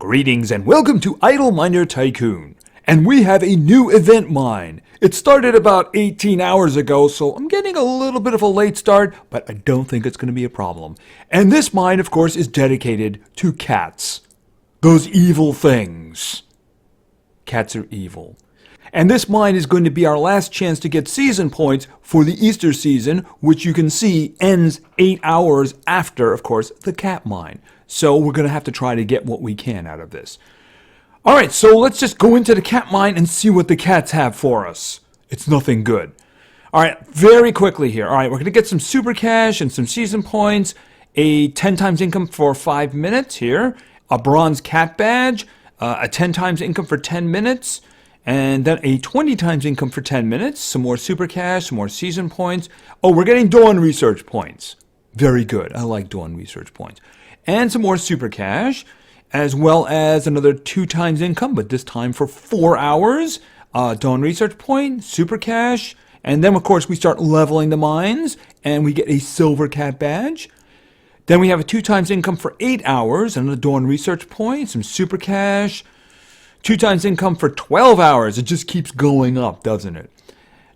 Greetings and welcome to Idle Miner Tycoon. And we have a new event mine. It started about 18 hours ago, so I'm getting a little bit of a late start, but I don't think it's going to be a problem. And this mine, of course, is dedicated to cats. Those evil things. Cats are evil. And this mine is going to be our last chance to get season points for the Easter season, which you can see ends 8 hours after, of course, the cat mine. So we're going to have to try to get what we can out of this. Alright, so let's just go into the cat mine and see what the cats have for us. It's nothing good. Alright, very quickly here. Alright, we're going to get some super cash and some season points. A 10 times income for 5 minutes here. A bronze cat badge. A 10 times income for 10 minutes. And then a 20 times income for 10 minutes. Some more super cash, some more season points. Oh, we're getting Dawn research points. Very good. I like Dawn research points. And some more super cash, as well as another 2 times income, but this time for 4 hours. Dawn research point, super cash, and then of course we start leveling the mines, and we get a silver cat badge. Then we have a 2 times income for 8 hours, another Dawn research point, some super cash, 2 times income for 12 hours. It just keeps going up, doesn't it?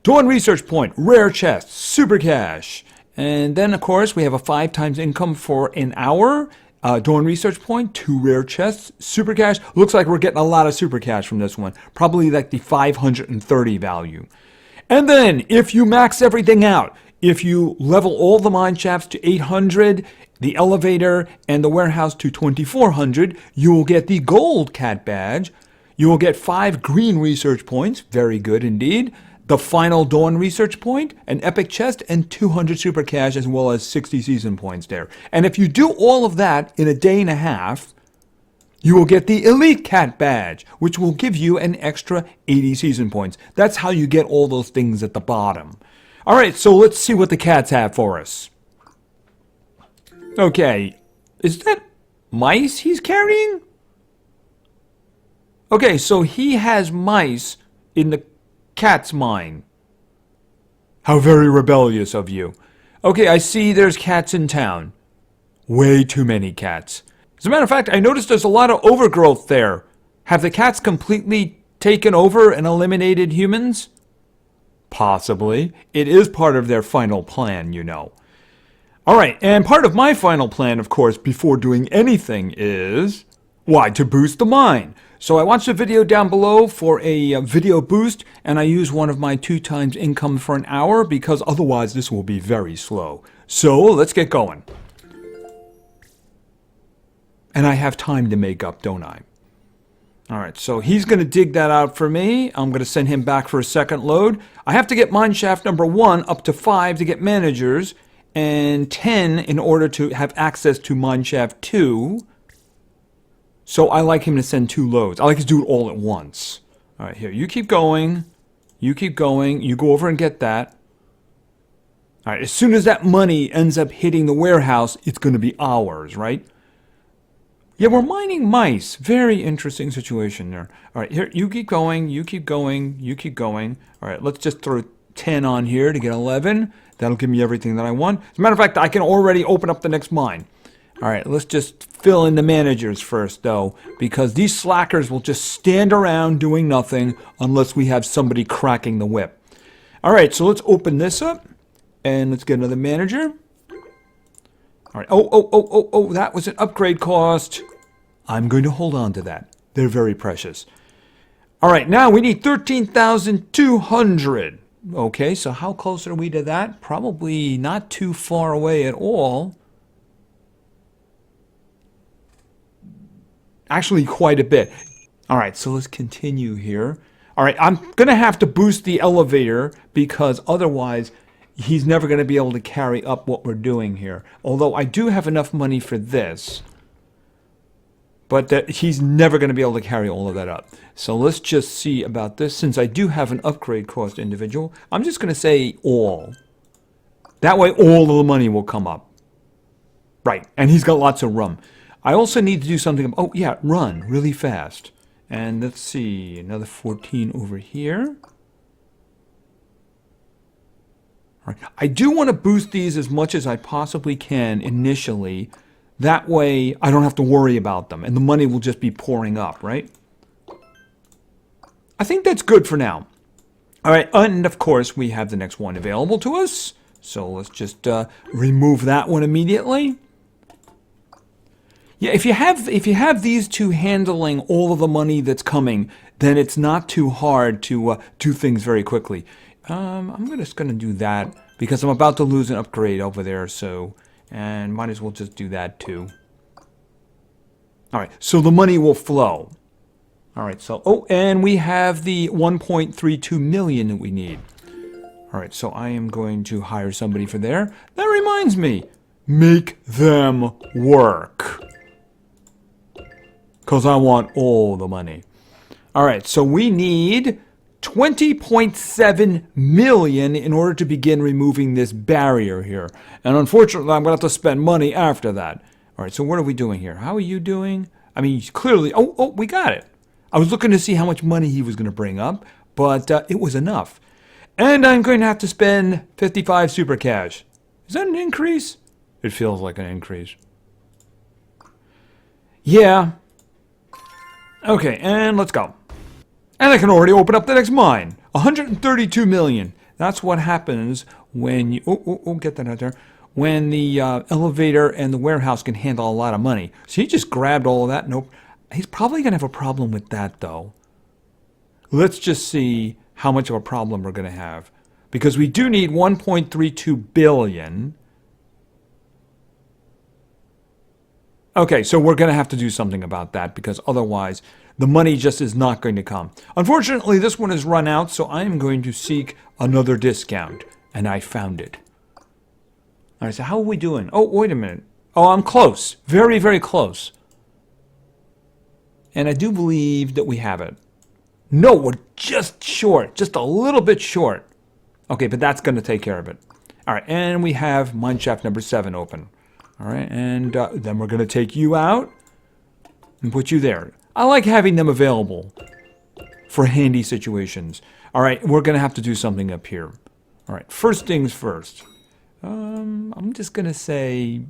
Dawn research point, rare chest, super cash. And then, of course, we have a 5 times income for an hour. Dawn research point, 2 rare chests, super cash. Looks like we're getting a lot of super cash from this one. Probably like the 530 value. And then, if you max everything out, if you level all the mine shafts to 800, the elevator and the warehouse to 2400, you will get the gold cat badge. You will get 5 green research points. Very good indeed. The final Dawn research point, an epic chest, and 200 super cash, as well as 60 season points there. And if you do all of that in a day and a half, you will get the elite cat badge, which will give you an extra 80 season points. That's how you get all those things at the bottom. All right, so let's see what the cats have for us. Okay, is that mice he's carrying? Okay, so he has mice in the cat's mine. How very rebellious of you. Okay, I see there's cats in town. Way too many cats. As a matter of fact, I noticed there's a lot of overgrowth there. Have the cats completely taken over and eliminated humans? Possibly. It is part of their final plan, you know. Alright, and part of my final plan, of course, before doing anything is... why, to boost the mine. So I watched a video down below for a video boost, and I use one of my 2 times income for an hour, because otherwise this will be very slow. So let's get going. And I have time to make up, don't I? Alright, so he's going to dig that out for me. I'm going to send him back for a second load. I have to get mine shaft number 1 up to 5 to get managers, and 10 in order to have access to mine shaft 2. So I like him to send 2 loads. I like to do it all at once. All right, here, you keep going. You keep going. You go over and get that. All right, as soon as that money ends up hitting the warehouse, it's going to be ours, right? Yeah, we're mining mice. Very interesting situation there. All right, here, you keep going. You keep going. You keep going. All right, let's just throw 10 on here to get 11. That'll give me everything that I want. As a matter of fact, I can already open up the next mine. Alright, let's just fill in the managers first, though, because these slackers will just stand around doing nothing unless we have somebody cracking the whip. Alright, so let's open this up, and let's get another manager. Alright, oh, that was an upgrade cost. I'm going to hold on to that. They're very precious. Alright, now we need 13,200. Okay, so how close are we to that? Probably not too far away at all. Actually, quite a bit. Alright, so let's continue here. Alright, I'm going to have to boost the elevator because otherwise he's never going to be able to carry up what we're doing here. Although I do have enough money for this. But he's never going to be able to carry all of that up. So let's just see about this. Since I do have an upgrade cost individual, I'm just going to say all. That way all of the money will come up. Right, and he's got lots of room. I also need to do something. Oh, yeah, run really fast. And let's see, another 14 over here. All right. I do want to boost these as much as I possibly can initially That way, I don't have to worry about them, and the money will just be pouring up, right? I think that's good for now. All right, and of course, we have the next one available to us. So let's just remove that one immediately. Yeah, if you have these two handling all of the money that's coming, then it's not too hard to do things very quickly. I'm just going to do that because I'm about to lose an upgrade over there, so, and might as well just do that too. All right, so the money will flow. All right, so, oh, and we have the 1.32 million that we need. All right, so I am going to hire somebody for there. That reminds me, make them work. Because I want all the money. All right, so we need 20.7 million in order to begin removing this barrier here. And unfortunately, I'm going to have to spend money after that. All right, so what are we doing here? How are you doing? I mean, clearly, oh, we got it. I was looking to see how much money he was going to bring up, but it was enough. And I'm going to have to spend 55 super cash. Is that an increase? It feels like an increase. Yeah. Okay, and let's go. And I can already open up the next mine. 132 million. That's what happens when you... Oh, get that out there. When the elevator and the warehouse can handle a lot of money. So he just grabbed all of that. Nope. He's probably going to have a problem with that, though. Let's just see how much of a problem we're going to have. Because we do need 1.32 billion. Okay, so we're going to have to do something about that because otherwise the money just is not going to come. Unfortunately, this one has run out, so I am going to seek another discount. And I found it. All right, so how are we doing? Oh, wait a minute. Oh, I'm close. Very, very close. And I do believe that we have it. No, we're just short. Just a little bit short. Okay, but that's going to take care of it. All right, and we have mineshaft number 7 open. All right, and then we're going to take you out and put you there. I like having them available for handy situations. All right, we're going to have to do something up here. All right, first things first. I'm just going to say,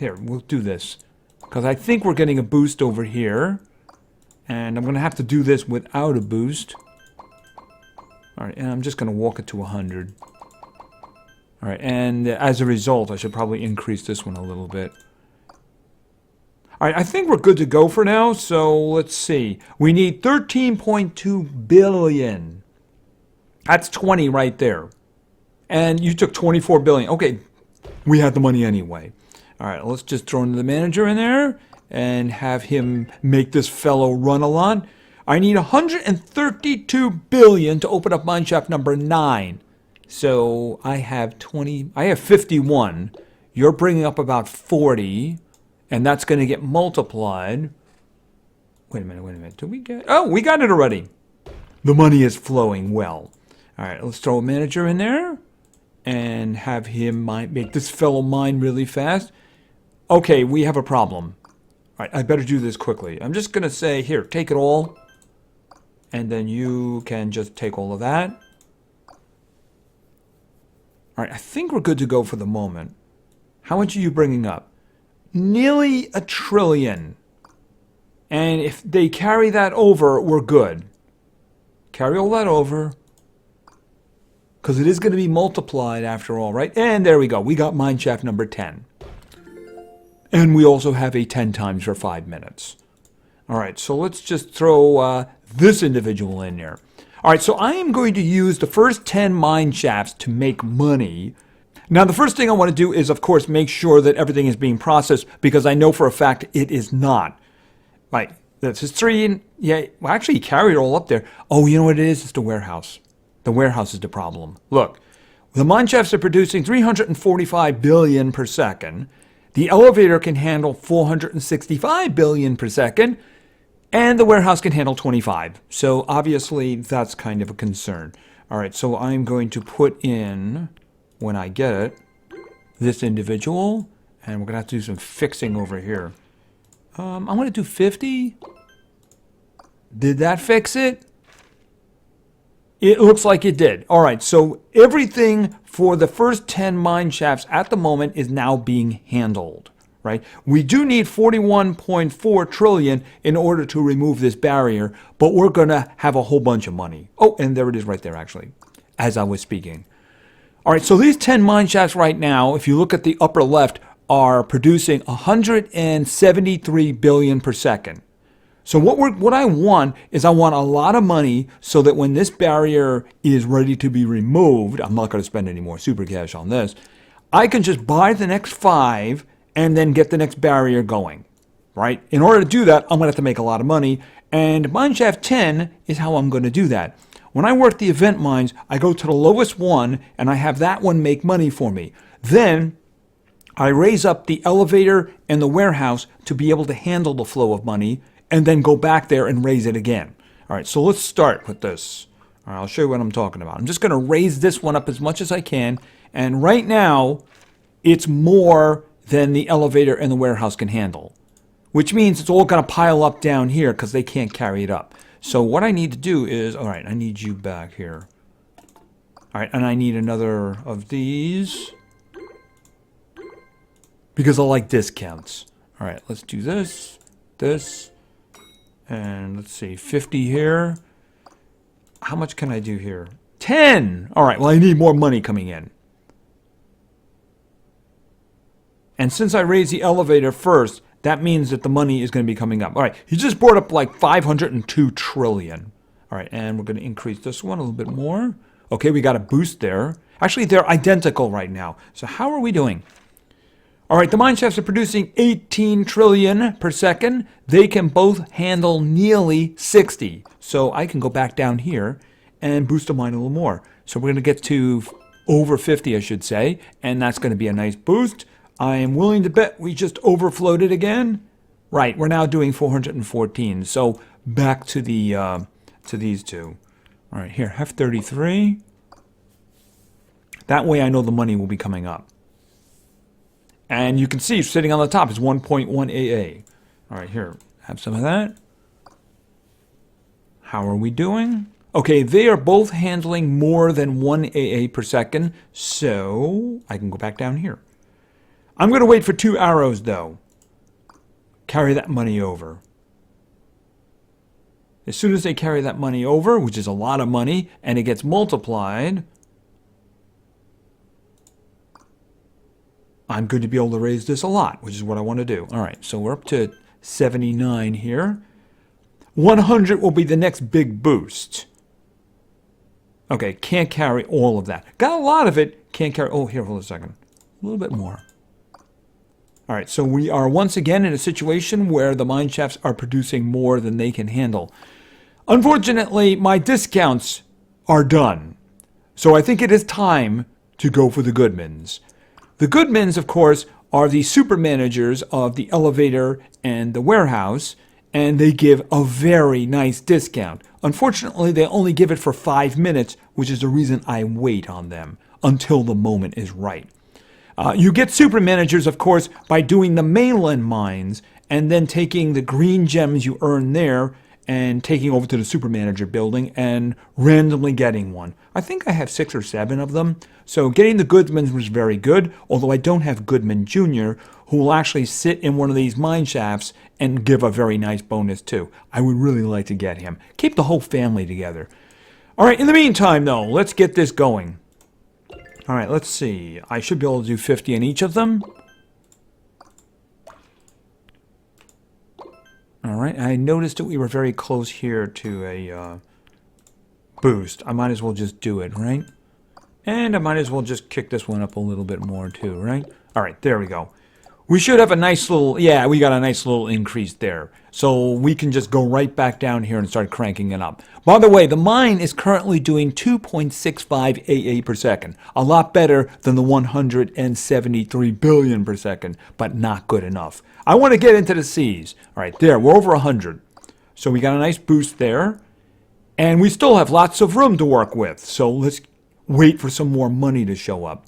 here, we'll do this. Because I think we're getting a boost over here. And I'm going to have to do this without a boost. All right, and I'm just going to walk it to 100. All right, and as a result, I should probably increase this one a little bit. All right, I think we're good to go for now, so let's see. We need 13.2 billion. That's 20 right there. And you took 24 billion. Okay, we had the money anyway. All right, let's just throw in the manager in there and have him make this fellow run a lot. I need 132 billion to open up mineshaft number 9. So I have 51. You're bringing up about 40, and that's going to get multiplied. Wait a minute. Did we get... Oh, we got it already. The money is flowing well. All right, let's throw a manager in there and have him make this fellow mine really fast. Okay, we have a problem. All right, I better do this quickly. I'm just going to say, here, take it all. And then you can just take all of that. All right, I think we're good to go for the moment. How much are you bringing up? Nearly 1 trillion. And if they carry that over, we're good. Carry all that over. Because it is going to be multiplied after all, right? And there we go. We got mineshaft number 10. And we also have a 10 times for 5 minutes. All right, so let's just throw this individual in there. All right, so I am going to use the first 10 mine shafts to make money. Now, the first thing I want to do is, of course, make sure that everything is being processed because I know for a fact it is not. Right, that's his 3. And, yeah, well, actually, he carried it all up there. Oh, you know what it is? It's the warehouse. The warehouse is the problem. Look, the mine shafts are producing 345 billion per second. The elevator can handle 465 billion per second. And the warehouse can handle 25. So obviously that's kind of a concern. All right, so I'm going to put in, when I get it, this individual. And we're going to have to do some fixing over here. I'm going to do 50. Did that fix it? It looks like it did. All right, so everything for the first 10 mine shafts at the moment is now being handled. right? We do need 41.4 trillion in order to remove this barrier, but we're going to have a whole bunch of money. Oh, and there it is right there, actually, as I was speaking. All right, so these 10 mine shafts right now, if you look at the upper left, are producing 173 billion per second. So what I want is I want a lot of money so that when this barrier is ready to be removed, I'm not going to spend any more super cash on this, I can just buy the next 5 and then get the next barrier going, right? In order to do that, I'm going to have to make a lot of money, and mineshaft 10 is how I'm going to do that. When I work the event mines, I go to the lowest one and I have that one make money for me. Then I raise up the elevator and the warehouse to be able to handle the flow of money, and then go back there and raise it again. All right, so let's start with this. All right, I'll show you what I'm talking about. I'm just going to raise this one up as much as I can, and right now, it's more than the elevator and the warehouse can handle, which means it's all going to pile up down here because they can't carry it up. So what I need to do is, all right, I need you back here. All right, and I need another of these because I like discounts. All right, let's do this, and let's see, 50 here. How much can I do here? 10! All right, well, I need more money coming in. And since I raised the elevator first, that means that the money is going to be coming up. All right, he just brought up like 502 trillion. All right, and we're going to increase this one a little bit more. Okay, we got a boost there. Actually, they're identical right now. So how are we doing? All right, the mine shafts are producing 18 trillion per second. They can both handle nearly 60. So I can go back down here and boost the mine a little more. So we're going to get to over 50, I should say, and that's going to be a nice boost. I am willing to bet we just overflowed it again. Right, we're now doing 414. So back to the to these two. All right, here, have 33. That way I know the money will be coming up. And you can see sitting on the top is 1.1 AA. All right, here, have some of that. How are we doing? Okay, they are both handling more than 1 AA per second, so I can go back down here. I'm going to wait for 2 arrows, though. Carry that money over. As soon as they carry that money over, which is a lot of money, and it gets multiplied, I'm going to be able to raise this a lot, which is what I want to do. All right, so we're up to 79 here. 100 will be the next big boost. Okay, can't carry all of that. Got a lot of it, can't carry... Oh, here, hold a second. A little bit more. All right, so we are once again in a situation where the mine shafts are producing more than they can handle. Unfortunately, my discounts are done. So I think it is time to go for the Goodmans. The Goodmans, of course, are the super managers of the elevator and the warehouse, and they give a very nice discount. Unfortunately, they only give it for 5 minutes, which is the reason I wait on them until the moment is right. You get super managers, of course, by doing the mainland mines and then taking the green gems you earn there and taking over to the super manager building and randomly getting one. I think I have 6 or 7 of them. So getting the Goodmans was very good, although I don't have Goodman Jr., who will actually sit in one of these mine shafts and give a very nice bonus too. I would really like to get him. Keep the whole family together. All right, in the meantime, though, let's get this going. All right, let's see. I should be able to do 50 in each of them. All right, I noticed that we were very close here to a boost. I might as well just do it, right? And I might as well just kick this one up a little bit more too, right? All right, there we go. We should have a nice little, yeah, we got a nice little increase there. So we can just go right back down here and start cranking it up. By the way, the mine is currently doing 2.65 AA per second. A lot better than the 173 billion per second, but not good enough. I want to get into the C's. All right, there, we're over 100. So we got a nice boost there. And we still have lots of room to work with. So let's wait for some more money to show up.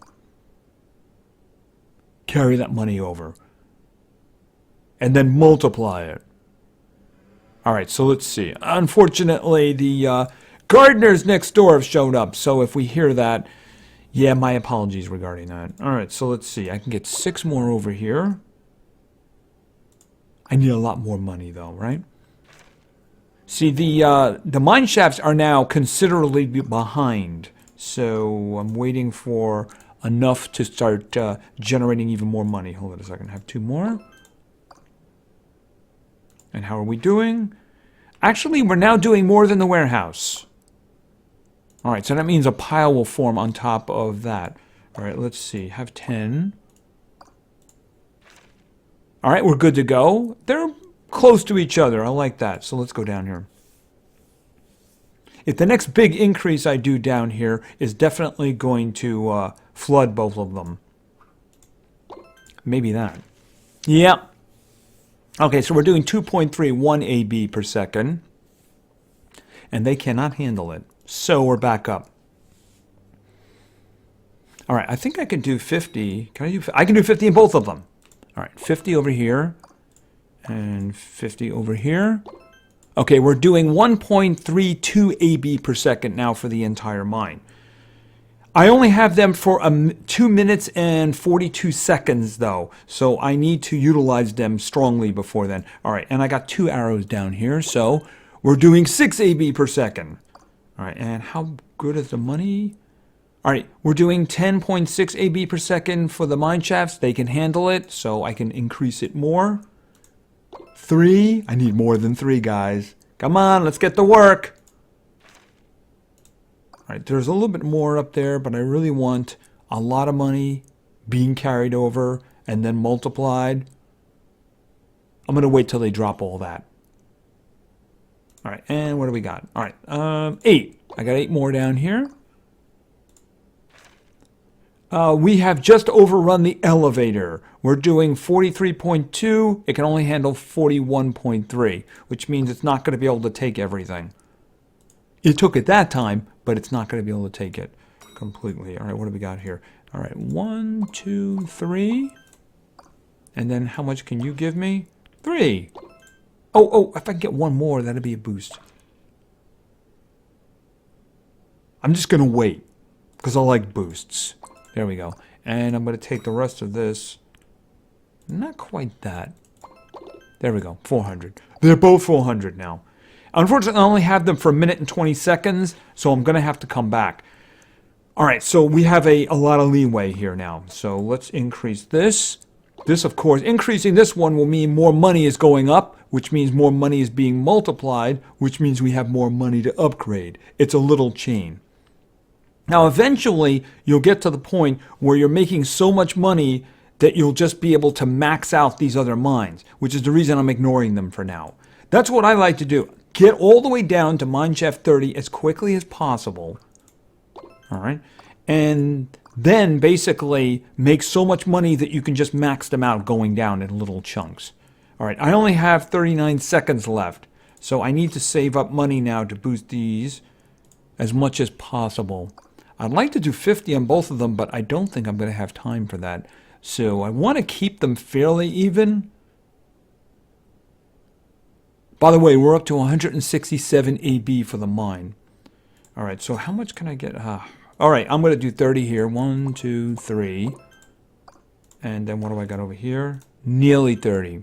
Carry that money over. And then multiply it. All right, so let's see. Unfortunately, the gardeners next door have shown up. So if we hear that, yeah, my apologies regarding that. All right, so let's see. I can get 6 more over here. I need a lot more money though, right? See, the mine shafts are now considerably behind, so I'm waiting for enough to start generating even more money. Hold on a second, I have 2 more. And how are we doing? Actually, we're now doing more than the warehouse. All right, so that means a pile will form on top of that. All right, let's see, have 10. All right, we're good to go. They're close to each other. I like that. So let's go down here. If the next big increase I do down here is definitely going to flood both of them. Maybe that. Yeah. Okay, so we're doing 2.31 AB per second. And they cannot handle it. So we're back up. All right, I think I can do 50. Can I do? I can do 50 in both of them. All right, 50 over here. And 50 over here. Okay, we're doing 1.32 AB per second now for the entire mine. I only have them for 2 minutes and 42 seconds, though. So I need to utilize them strongly before then. All right, and I got 2 arrows down here. So we're doing 6 AB per second. All right, and how good is the money? All right, we're doing 10.6 AB per second for the mine shafts. They can handle it, so I can increase it more. 3. I need more than 3, guys. Come on, let's get to work. All right, there's a little bit more up there, but I really want a lot of money being carried over and then multiplied. I'm going to wait till they drop all that. All right, and what do we got? All right, 8. I got 8 more down here. We have just overrun the elevator. We're doing 43.2. It can only handle 41.3, which means it's not going to be able to take everything. It took it that time, but it's not going to be able to take it completely. All right, what do we got here? All right, 1, 2, 3. And then how much can you give me? 3. Oh, if I can get 1 more, that'd be a boost. I'm just going to wait, because I like boosts. There we go. And I'm going to take the rest of this. Not quite that. There we go. 400. They're both 400 now. Unfortunately, I only have them for 1 minute and 20 seconds, so I'm going to have to come back. All right, so we have a lot of leeway here now. So let's increase this. This, of course, increasing this one will mean more money is going up, which means more money is being multiplied, which means we have more money to upgrade. It's a little chain. Now, eventually, you'll get to the point where you're making so much money that you'll just be able to max out these other mines, which is the reason I'm ignoring them for now. That's what I like to do. Get all the way down to mine shaft 30 as quickly as possible. All right? And then basically make so much money that you can just max them out going down in little chunks. All right, I only have 39 seconds left, so I need to save up money now to boost these as much as possible. I'd like to do 50 on both of them, but I don't think I'm going to have time for that. So I want to keep them fairly even. By the way, we're up to 167 AB for the mine. All right, so how much can I get? All right, I'm going to do 30 here. 1, 2, 3. And then what do I got over here? Nearly 30.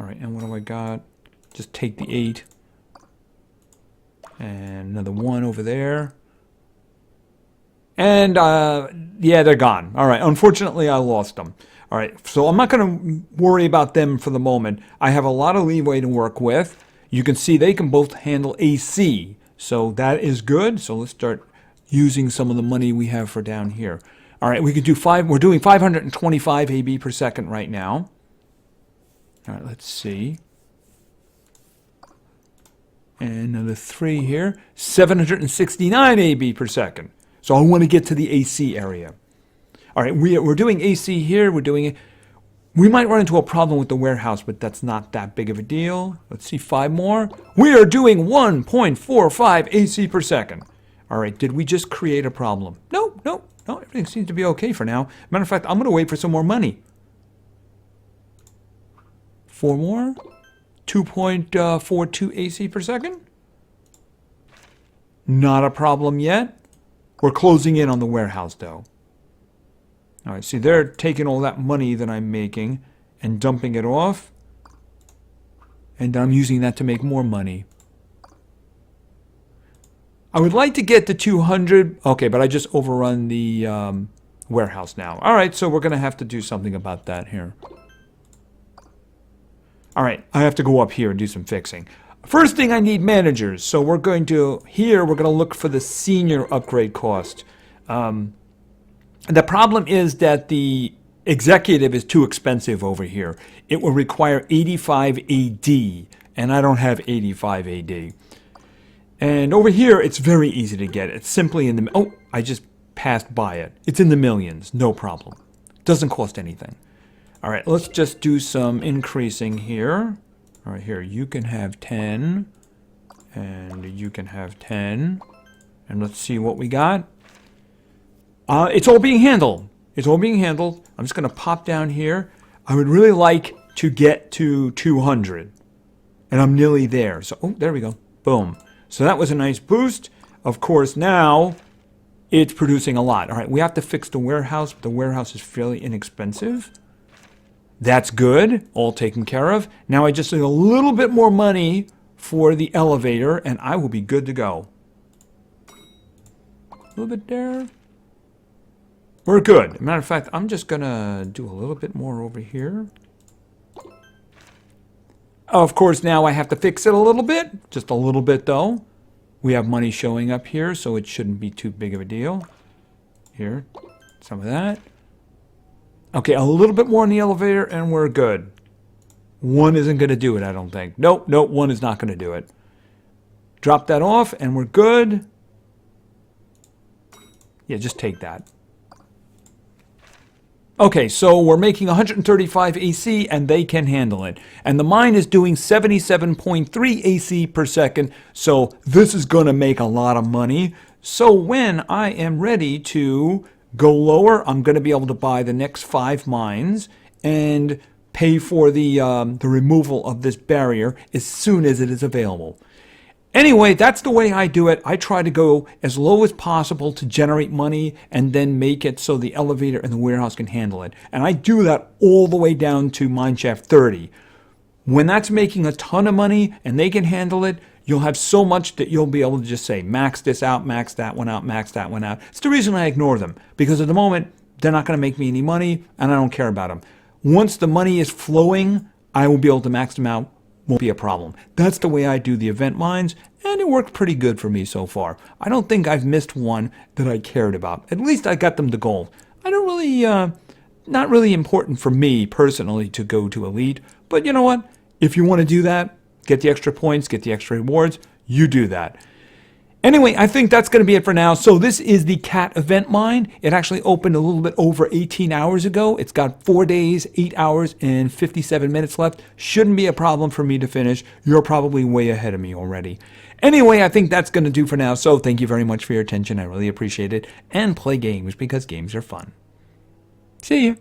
All right, and what do I got? Just take the 8. And another 1 over there. And, yeah, they're gone. All right, unfortunately, I lost them. All right, so I'm not going to worry about them for the moment. I have a lot of leeway to work with. You can see they can both handle AC. So that is good. So let's start using some of the money we have for down here. All right, we could do 5. We're doing 525 AB per second right now. All right, let's see. And another 3 here. 769 AB per second. So I want to get to the AC area. All right, we're doing AC here. We're doing it. We might run into a problem with the warehouse, but that's not that big of a deal. Let's see, 5 more. We are doing 1.45 AC per second. All right, did we just create a problem? No, everything seems to be okay for now. Matter of fact, I'm going to wait for some more money. 4 more. 2.42 AC per second. Not a problem yet. We're closing in on the warehouse, though. All right, see, they're taking all that money that I'm making and dumping it off. And I'm using that to make more money. I would like to get to 200. Okay, but I just overrun the warehouse now. All right, so we're going to have to do something about that here. All right, I have to go up here and do some fixing. First thing, I need managers. So we're going to, here, we're going to look for the senior upgrade cost. The problem is that the executive is too expensive over here. It will require 85 AD, and I don't have 85 AD. And over here, it's very easy to get. It's simply in the... Oh, I just passed by it. It's in the millions, no problem. Doesn't cost anything. All right, let's just do some increasing here. All right, here, you can have 10, and you can have 10. And let's see what we got. It's all being handled. It's all being handled. I'm just going to pop down here. I would really like to get to 200. And I'm nearly there. So, oh, there we go. Boom. So that was a nice boost. Of course, now it's producing a lot. All right, we have to fix the warehouse. The warehouse is fairly inexpensive. That's good. All taken care of. Now I just need a little bit more money for the elevator, and I will be good to go. A little bit there. We're good. Matter of fact, I'm just going to do a little bit more over here. Of course, now I have to fix it a little bit. Just a little bit, though. We have money showing up here, so it shouldn't be too big of a deal. Here, some of that. Okay, a little bit more in the elevator, and we're good. One isn't going to do it, I don't think. Nope, nope, one is not going to do it. Drop that off, and we're good. Yeah, just take that. Okay, so we're making 135 AC, and they can handle it. And the mine is doing 77.3 AC per second, so this is going to make a lot of money. So when I am ready to go lower, I'm going to be able to buy the next 5 mines and pay for the removal of this barrier as soon as it is available. Anyway, that's the way I do it. I try to go as low as possible to generate money and then make it so the elevator and the warehouse can handle it. And I do that all the way down to mineshaft 30. When that's making a ton of money and they can handle it, you'll have so much that you'll be able to just say, max this out, max that one out, max that one out. It's the reason I ignore them, because at the moment, they're not going to make me any money, and I don't care about them. Once the money is flowing, I will be able to max them out. Won't be a problem. That's the way I do the event mines, and it worked pretty good for me so far. I don't think I've missed one that I cared about. At least I got them to gold. I don't really, not really important for me personally to go to elite, but you know what? If you want to do that, get the extra points, get the extra rewards, you do that. Anyway, I think that's going to be it for now. So this is the cat event mine. It actually opened a little bit over 18 hours ago. It's got 4 days, 8 hours, and 57 minutes left. Shouldn't be a problem for me to finish. You're probably way ahead of me already. Anyway, I think that's going to do for now. So thank you very much for your attention. I really appreciate it. And play games, because games are fun. See you.